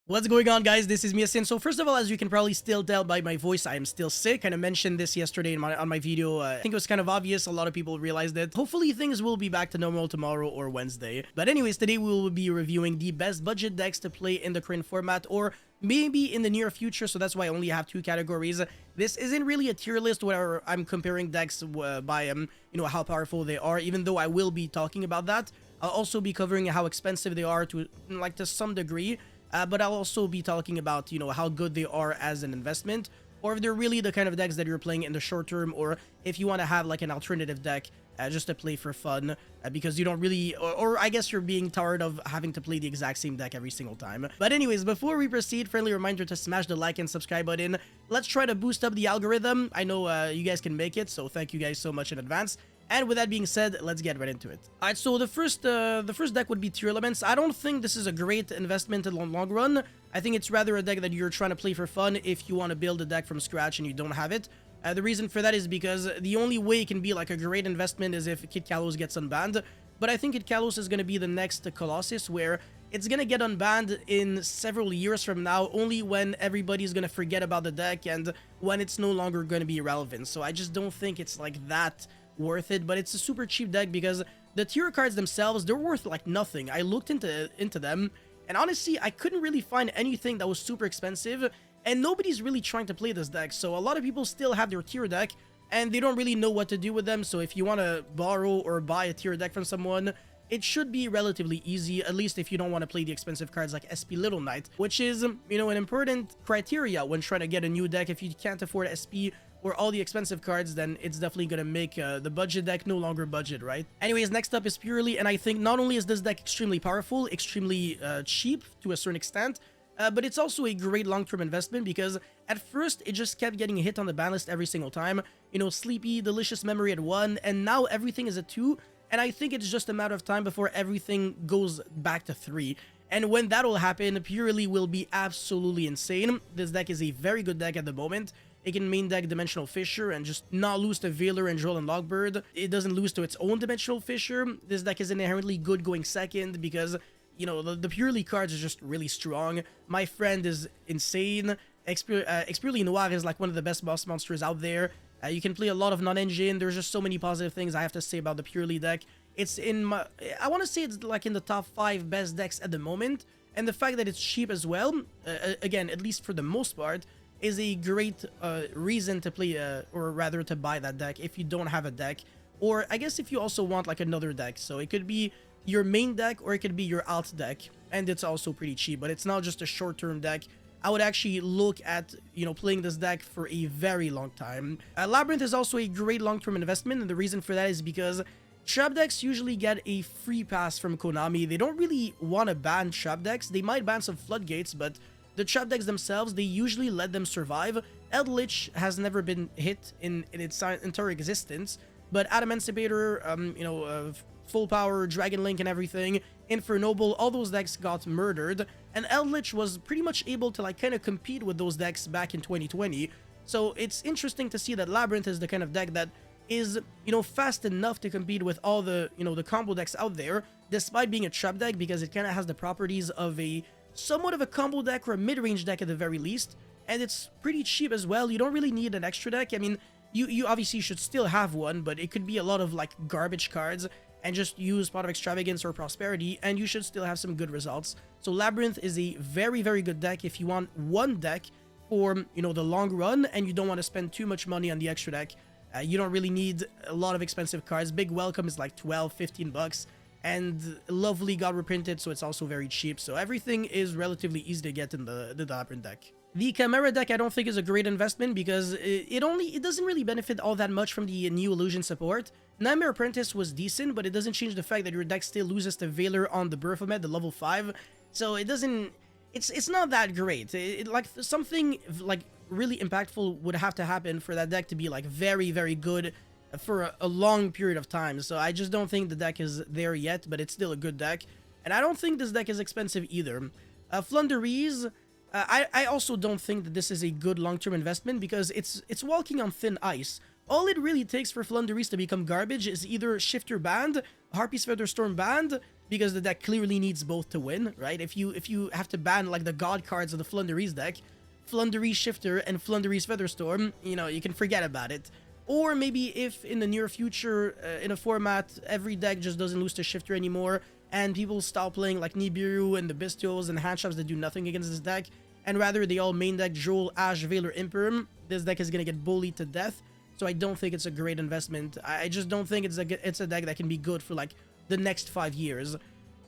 What's going on, guys? This is Miasin. So first of all, as you can probably still tell by my voice, I am still sick. And I mentioned this yesterday on my video. I think it was kind of obvious. A lot of people realized it. Hopefully things will be back to normal tomorrow or Wednesday. But anyways, today we will be reviewing the best budget decks to play in the current format, or maybe in the near future. So that's why I only have two categories. This isn't really a tier list where I'm comparing decks by how powerful they are, even though I will be talking about that. I'll also be covering how expensive they are to some degree. But I'll also be talking about, how good they are as an investment, or if they're really the kind of decks that you're playing in the short term, or if you want to have like an alternative deck just to play for fun, because you don't really, or I guess you're being tired of having to play the exact same deck every single time. But anyways, before we proceed, friendly reminder to smash the like and subscribe button. Let's try to boost up the algorithm. I know you guys can make it, so thank you guys so much in advance. And with that being said, let's get right into it. Alright, so the first deck would be Tearlaments. I don't think this is a great investment in the long run. I think it's rather a deck that you're trying to play for fun if you want to build a deck from scratch and you don't have it. The reason for that is because the only way it can be like a great investment is if Kid Kalos gets unbanned. But I think Kid Kalos is going to be the next Colossus, where it's going to get unbanned in several years from now, only when everybody's going to forget about the deck and when it's no longer going to be relevant. So I just don't think it's like that worth it. But it's a super cheap deck because the tier cards themselves, they're worth like nothing. I looked into them, and honestly I couldn't really find anything that was super expensive, and nobody's really trying to play this deck. So a lot of people still have their tier deck and they don't really know what to do with them. So if you want to borrow or buy a tier deck from someone, it should be relatively easy, at least if you don't want to play the expensive cards like SP Little Knight, which is, an important criteria when trying to get a new deck. If you can't afford SP or all the expensive cards, then it's definitely gonna make the budget deck no longer budget, right? Anyways, next up is Purely, and I think not only is this deck extremely powerful, extremely cheap to a certain extent, but it's also a great long-term investment, because at first it just kept getting hit on the ban list every single time. Sleepy, Delicious Memory at 1, and now everything is at 2, and I think it's just a matter of time before everything goes back to 3. And when that will happen, Purely will be absolutely insane. This deck is a very good deck at the moment. It can main deck Dimensional Fissure and just not lose to Veiler and Droll and Logbird. It doesn't lose to its own Dimensional Fissure. This deck is inherently good going second because, the Purely cards are just really strong. My Friend is insane. Expurely Noir is like one of the best boss monsters out there. You can play a lot of non-engine. There's just so many positive things I have to say about the Purely deck. It's I want to say it's like in the top 5 best decks at the moment. And the fact that it's cheap as well, again, at least for the most part, is a great reason to play, or rather to buy that deck if you don't have a deck, or I guess if you also want like another deck. So it could be your main deck or it could be your alt deck, and it's also pretty cheap, but it's not just a short-term deck. I would actually look at, playing this deck for a very long time. Labyrinth is also a great long-term investment, and the reason for that is because trap decks usually get a free pass from Konami. They don't really want to ban trap decks. They might ban some floodgates, but the trap decks themselves, they usually let them survive. Eldritch has never been hit in its entire existence, but Adamancipator, Full Power, Dragon Link and everything, Infernoble, all those decks got murdered, and Eldritch was pretty much able to kind of compete with those decks back in 2020. So it's interesting to see that Labyrinth is the kind of deck that is, fast enough to compete with all the, the combo decks out there, despite being a trap deck, because it kind of has the properties of a somewhat of a combo deck or a mid-range deck at the very least, and it's pretty cheap as well. You don't really need an extra deck. I mean, you obviously should still have one, but it could be a lot of like garbage cards and just use Pot of Extravagance or Prosperity, and you should still have some good results. So Labyrinth is a very, very good deck if you want one deck for, the long run, and you don't want to spend too much money on the extra deck. You don't really need a lot of expensive cards. Big Welcome is like 12, 15 bucks. And Lovely got reprinted, so it's also very cheap. So everything is relatively easy to get in the Labyrinth deck. The Chimera deck I don't think is a great investment because it doesn't really benefit all that much from the new Illusion support. Nightmare Apprentice was decent, but it doesn't change the fact that your deck still loses to Veiler on the Baphomet, the level 5. So it doesn't... It's not that great. Like something like really impactful would have to happen for that deck to be like very, very good for a long period of time. So I just don't think the deck is there yet, but it's still a good deck. And I don't think this deck is expensive either. Flunderies, I also don't think that this is a good long-term investment because it's walking on thin ice. All it really takes for Flunderies to become garbage is either Shifter banned, Harpy's Featherstorm banned, because the deck clearly needs both to win, right? If you have to ban like the god cards of the Flunderies deck, Flunderies Shifter and Flunderies Featherstorm, you know, you can forget about it. Or maybe if in the near future, in a format, every deck just doesn't lose to Shifter anymore, and people stop playing like Nibiru and the Bestials and Handshops that do nothing against this deck, and rather they all main deck Droll, Ash, Veil, or Imperm, this deck is gonna get bullied to death. So I don't think it's a great investment. I just don't think it's a deck that can be good for like the next 5 years.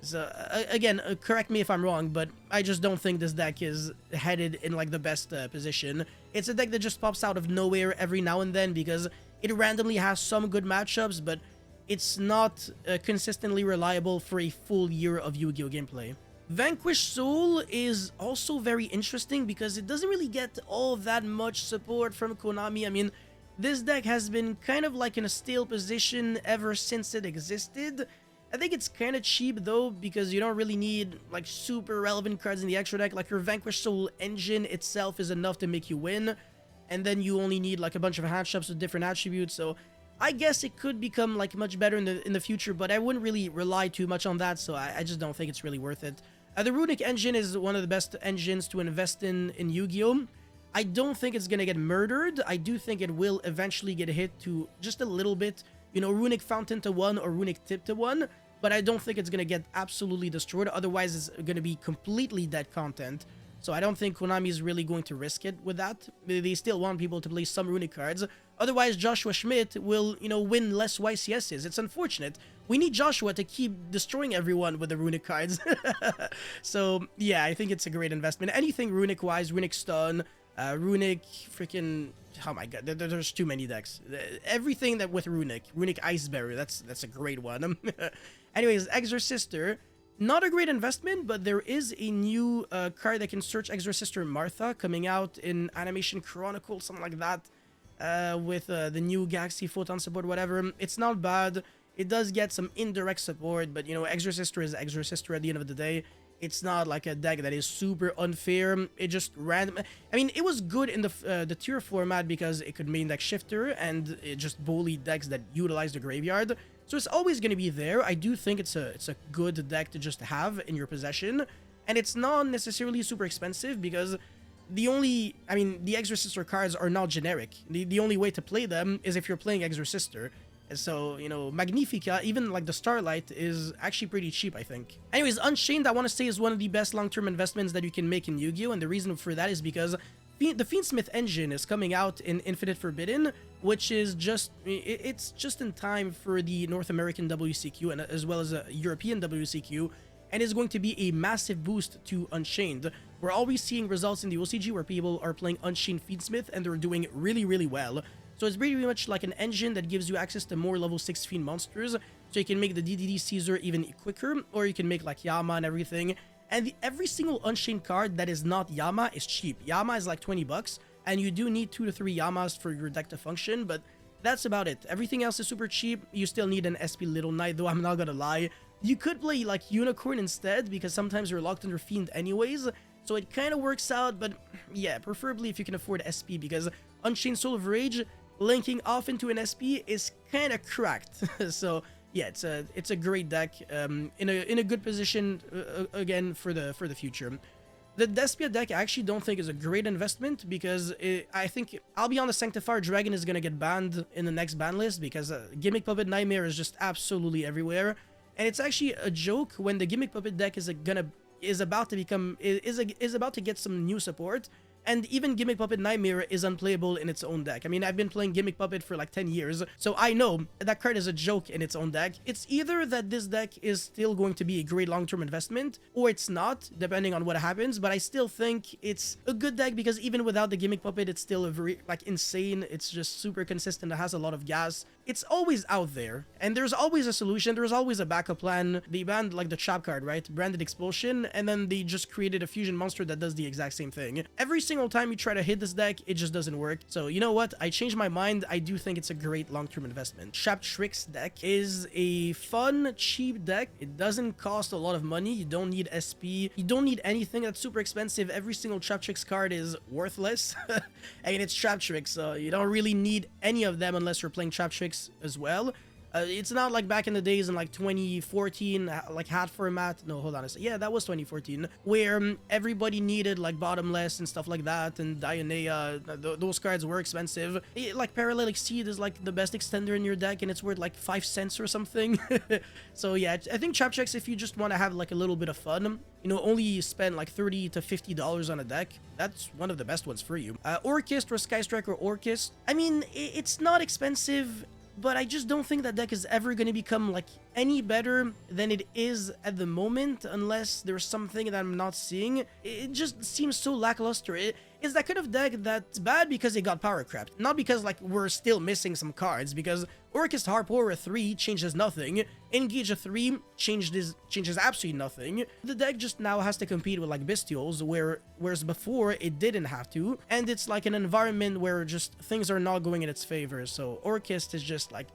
So again, correct me if I'm wrong, but I just don't think this deck is headed in like the best position. It's a deck that just pops out of nowhere every now and then because it randomly has some good matchups, but it's not consistently reliable for a full year of Yu-Gi-Oh gameplay. Vanquish Soul is also very interesting because it doesn't really get all that much support from Konami. I mean, this deck has been kind of like in a stale position ever since it existed. I think it's kind of cheap though, because you don't really need like super relevant cards in the extra deck. Like your Vanquish Soul engine itself is enough to make you win, and then you only need like a bunch of handshops with different attributes. So I guess it could become like much better in the future, but I wouldn't really rely too much on that, so I just don't think it's really worth it. The Runic engine is one of the best engines to invest in Yu-Gi-Oh! I don't think it's gonna get murdered. I do think it will eventually get hit to just a little bit, you know, Runic Fountain to 1 or Runic Tip to 1, but I don't think it's gonna get absolutely destroyed, otherwise it's gonna be completely dead content. So I don't think Konami is really going to risk it with that. They still want people to play some Runic cards, otherwise Joshua Schmidt will, you know, win less YCSs. It's unfortunate. We need Joshua to keep destroying everyone with the Runic cards. So yeah, I think it's a great investment. Anything Runic-wise, Runic Stun, Runic freaking, oh my god, there's too many decks. Everything that with Runic Iceberry, that's a great one. Anyways, Exosister, not a great investment, but there is a new card that can search Exosister Martha coming out in Animation Chronicle, something like that, with the new Galaxy Photon support, whatever. It's not bad. It does get some indirect support, but you know, Exosister is Exosister at the end of the day. It's not like a deck that is super unfair. It just random. I mean, it was good in the tier format because it could main deck Shifter and it just bullied decks that utilize the graveyard. So it's always going to be there. I do think it's a good deck to just have in your possession, and it's not necessarily super expensive because the Exosister cards are not generic. The only way to play them is if you're playing Exosister. So, you know, Magnifica, even like the Starlight, is actually pretty cheap, I think. Anyways, Unchained, I want to say, is one of the best long-term investments that you can make in Yu-Gi-Oh! And the reason for that is because the Fiendsmith engine is coming out in Infinite Forbidden, which is just, it's just in time for the North American WCQ and as well as a European WCQ, and is going to be a massive boost to Unchained. We're always seeing results in the OCG where people are playing Unchained Fiendsmith and they're doing really, really well. So it's pretty much like an engine that gives you access to more level 6 Fiend monsters, so you can make the DDD Caesar even quicker, or you can make like Yama and everything. And every single Unchained card that is not Yama is cheap. Yama is like 20 bucks, and you do need 2 to 3 Yamas for your deck to function, but that's about it. Everything else is super cheap. You still need an SP Little Knight, though I'm not gonna lie. You could play like Unicorn instead, because sometimes you're locked under Fiend anyways, so it kind of works out, but yeah, preferably if you can afford SP, because Unchained Soul of Rage linking off into an SP is kind of cracked. So yeah, it's a great deck, in a good position again for the future. The Despia deck I actually don't think is a great investment because I think, I'll be honest, Sanctifier Dragon is gonna get banned in the next ban list because Gimmick Puppet Nightmare is just absolutely everywhere, and it's actually a joke when the Gimmick Puppet deck is about to get some new support. And even Gimmick Puppet Nightmare is unplayable in its own deck. I mean, I've been playing Gimmick Puppet for like 10 years, so I know that card is a joke in its own deck. It's either that this deck is still going to be a great long-term investment, or it's not, depending on what happens, but I still think it's a good deck because even without the Gimmick Puppet, it's still a very, like, insane. It's just super consistent. It has a lot of gas. It's always out there, and there's always a solution. There's always a backup plan. They banned, like, the trap card, right? Branded Expulsion, and then they just created a fusion monster that does the exact same thing. Every single time you try to hit this deck, it just doesn't work. So you know what? I changed my mind. I do think it's a great long-term investment. Traptrix deck is a fun, cheap deck. It doesn't cost a lot of money. You don't need SP. You don't need anything that's super expensive. Every single Traptrix card is worthless. I mean, it's Traptrix, so you don't really need any of them unless you're playing Traptrix as well. It's not like back in the days in like 2014, like hat format. No, hold on a second. Yeah, that was 2014, where everybody needed like bottomless and stuff like that, and Dionea, those cards were expensive. Like Parallel Exceed is like the best extender in your deck, and it's worth like 5 cents or something. So yeah, I think Traptrix, if you just want to have like a little bit of fun, you know, only spend like $30 to $50 on a deck, that's one of the best ones for you. Orcust or Sky Striker Orcust, I mean, it's not expensive, but I just don't think that deck is ever going to become like any better than it is at the moment, unless there's something that I'm not seeing. It just seems so lackluster. It's that kind of deck that's bad because it got power crept, not because like we're still missing some cards, because Orcust Harp Aura 3 changes nothing, Engage a 3 changes absolutely nothing. The deck just now has to compete with like Bestials, whereas before it didn't have to, and it's like an environment where just things are not going in its favor. So Orcust is just like,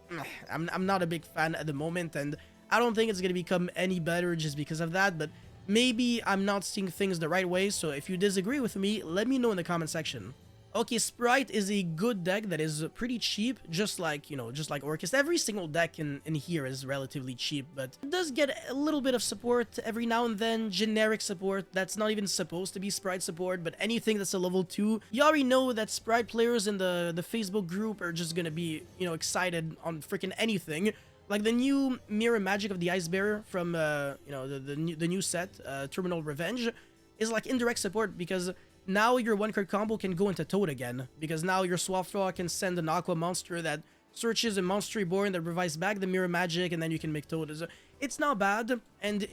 I'm not a big fan at the moment, and I don't think it's gonna become any better just because of that, but maybe I'm not seeing things the right way, so if you disagree with me, let me know in the comment section. Okay, Sprite is a good deck that is pretty cheap, just like, you know, just like Orcust. Every single deck in here is relatively cheap, but it does get a little bit of support every now and then, generic support that's not even supposed to be Sprite support, but anything that's a level 2. You already know that Sprite players in the Facebook group are just gonna be, you know, excited on freaking anything. Like the new Mirror Magic of the Ice Bearer from, you know, the new set, Terminal Revenge, is like indirect support because now your one-card combo can go into Toad again, because now your Swampthraw can send an Aqua monster that searches a Monster Reborn that revives back the Mirror Magic, and then you can make Toad. It's not bad, and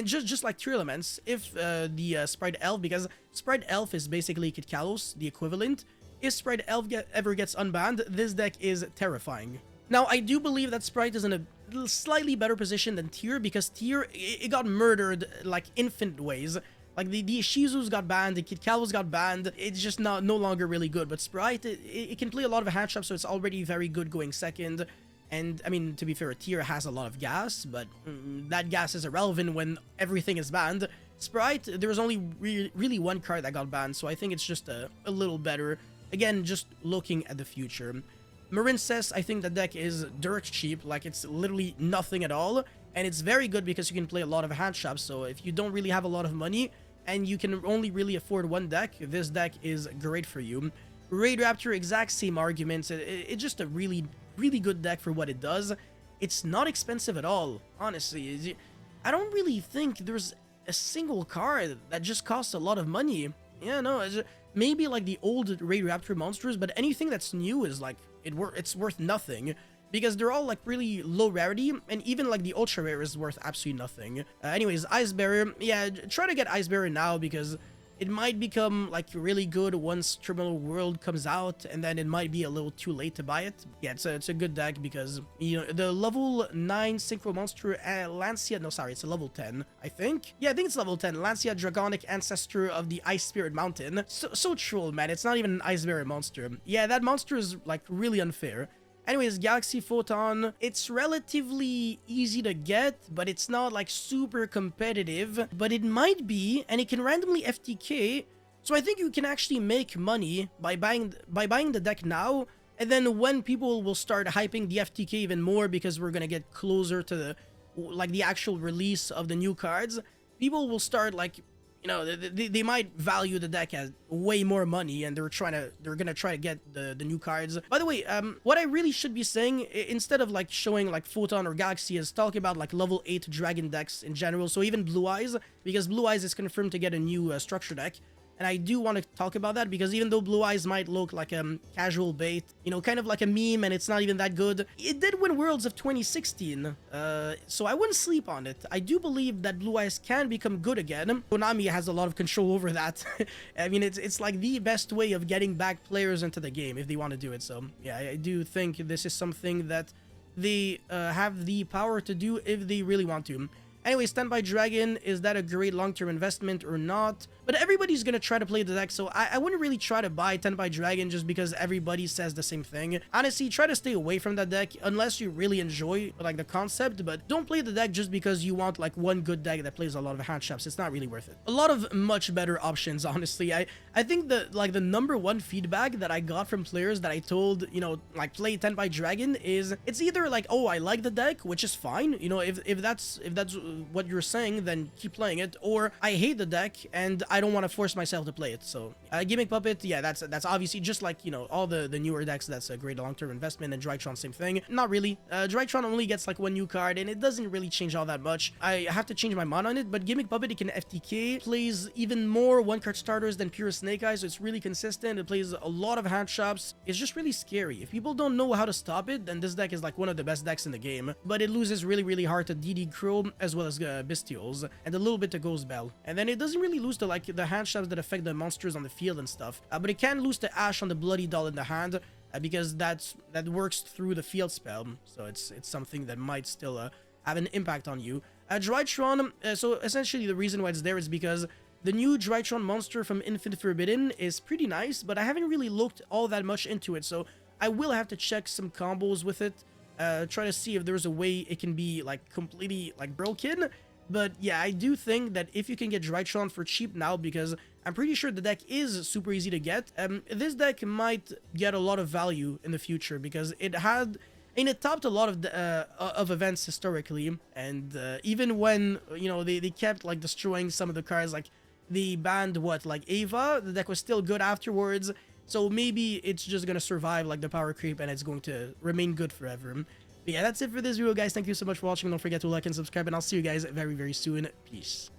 just like Tearlaments, if the Sprite Elf, because Sprite Elf is basically Kit Kalos, the equivalent, if Sprite Elf ever gets unbanned, this deck is terrifying. Now, I do believe that Sprite is in a slightly better position than Tear, because Tear, it got murdered like infinite ways. Like the Shizus got banned, the Kit Kalos got banned, it's just no longer really good. But Sprite, it can play a lot of hand traps, so it's already very good going second. And I mean, to be fair, Tear has a lot of gas, but that gas is irrelevant when everything is banned. Sprite, there was only really one card that got banned, so I think it's just a little better. Again, just looking at the future. Marincess, I think the deck is dirt cheap, like it's literally nothing at all. And it's very good because you can play a lot of hand traps, so if you don't really have a lot of money and you can only really afford one deck, this deck is great for you. Raid Raptor, exact same arguments. It's just a really good deck for what it does. It's not expensive at all, honestly. I don't really think there's a single card that just costs a lot of money. Yeah, no, maybe like the old Raid Raptor monsters, but anything that's new is like, it's worth nothing. Because they're all like really low rarity, and even like the ultra rare is worth absolutely nothing. Anyways, Ice Bearer, yeah, try to get Ice Bearer now because it might become like really good once Terminal World comes out, and then it might be a little too late to buy it. Yeah, it's a good deck because, you know, the level 9 Synchro Monster Lancia, no sorry, it's a level 10, I think. Yeah, I think it's level 10, Lancia, Dragonic Ancestor of the Ice Spirit Mountain. So troll, man, it's not even an Ice Bearer monster. Yeah, that monster is like really unfair. Anyways, Galaxy Photon, it's relatively easy to get, but it's not like super competitive, but it might be, and it can randomly FTK, so I think you can actually make money by buying the deck now, and then when people will start hyping the FTK even more because we're gonna get closer to the actual release of the new cards, people will start like, you know, they might value the deck as way more money, and they're gonna try to get the new cards. By the way, what I really should be saying, instead of like showing like Photon or Galaxy, is talking about like level 8 dragon decks in general. So even Blue Eyes, because Blue Eyes is confirmed to get a new structure deck. And I do want to talk about that because even though Blue Eyes might look like a casual bait, you know, kind of like a meme, and it's not even that good, it did win Worlds of 2016, so I wouldn't sleep on it. I do believe that Blue Eyes can become good again. Konami has a lot of control over that. I mean, it's like the best way of getting back players into the game if they want to do it. So yeah, I do think this is something that they have the power to do if they really want to. Anyways, Tenpai Dragon, is that a great long-term investment or not? But everybody's gonna try to play the deck, so I wouldn't really try to buy Tenpai Dragon just because everybody says the same thing. Honestly, try to stay away from that deck unless you really enjoy like the concept, but don't play the deck just because you want like one good deck that plays a lot of hand traps. It's not really worth it. A lot of much better options, honestly. I think that like the #1 feedback that I got from players that I told, you know, like play Tenpai Dragon is it's either like, oh, I like the deck, which is fine, you know, if that's what you're saying, then keep playing it, or I hate the deck and I don't want to force myself to play it. So Gimmick Puppet, yeah, that's obviously just like, you know, all the newer decks, that's a great long-term investment. And Drytron, same thing. Not really. Drytron only gets like one new card and it doesn't really change all that much. I have to change my mind on it, but Gimmick Puppet, it can FTK, plays even more one-card starters than pure Snake Eyes, so it's really consistent. It plays a lot of hand traps. It's just really scary. If people don't know how to stop it, then this deck is like one of the best decks in the game, but it loses really hard to DD Crow as well as Bestials, and a little bit to Ghost Bell. And then it doesn't really lose to like the hand traps that affect the monsters on the field and stuff, but it can lose to Ash on the Bloody Doll in the hand, because that works through the field spell, so it's something that might still have an impact on you. Drytron, so essentially the reason why it's there is because the new Drytron monster from Infinite Forbidden is pretty nice, but I haven't really looked all that much into it, so I will have to check some combos with it, try to see if there's a way it can be like completely like broken. But yeah, I do think that if you can get Drytron for cheap now, because I'm pretty sure the deck is super easy to get, this deck might get a lot of value in the future because it had, and it topped a lot of events historically, and even when, you know, they kept like destroying some of the cards, like they banned what, like Ava, the deck was still good afterwards, so maybe it's just gonna survive like the power creep and it's going to remain good forever. But yeah, that's it for this video, guys. Thank you so much for watching. Don't forget to like and subscribe, and I'll see you guys very soon. Peace.